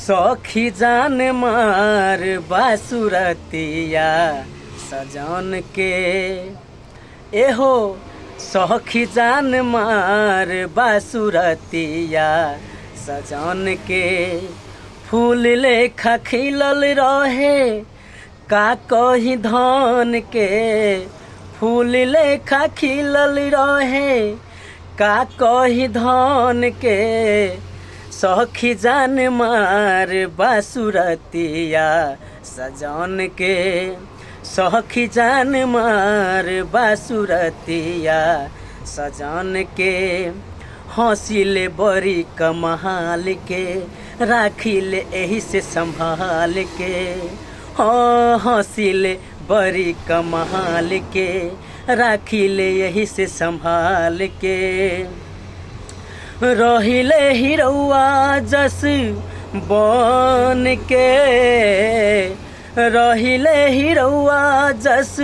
सखी जान मार बासुरतिया सजन के। एहो सखी जान मार बासुरतिया सजन के। फूल लेखा खिलल रहे का कही धन के। फूल लेखा खिलल रहे का कही धन के। सखी जान मार बासुरतिया सजन के। सखी जान मार बासुरतिया सजन के। हंसिले बड़ी कमाल के राखिले एही से संभाल के। हाँ हंसिले बड़ी कमाल के राखिले यही से संभाल के। रहिले हिरौआ जस बन के। रहिले हिरौआ जस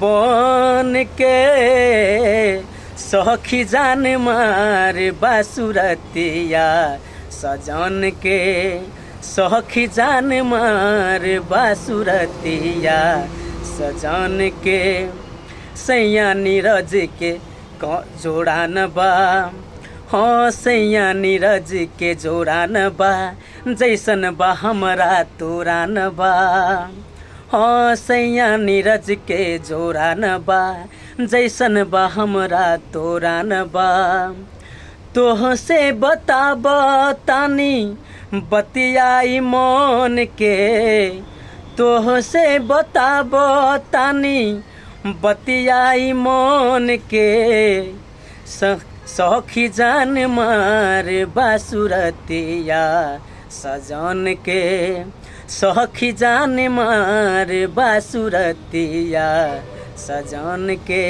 बन के। सखी जान मार बासुरतिया सजन के। सखी जान मार बासुरतिया सजन के। सैया नीरज के जोड़ा न बा। हाँ सैया नीरज के जोड़ा न बा। जैसन बा हमरा तोरा न बा। हाँ सैया नीरज के जोड़ा न बा। जैसन बा हमरा तोरा न बा। तोह से बताब तानी बतियाई मन के। तोह से बताब तानी बतियाई मन के। सखी जान मार बासुरतिया सजन के। सखी जान मार बासुरतिया सजन के।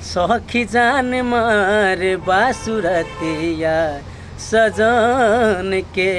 सखी जान मार बासुरतिया सजन के।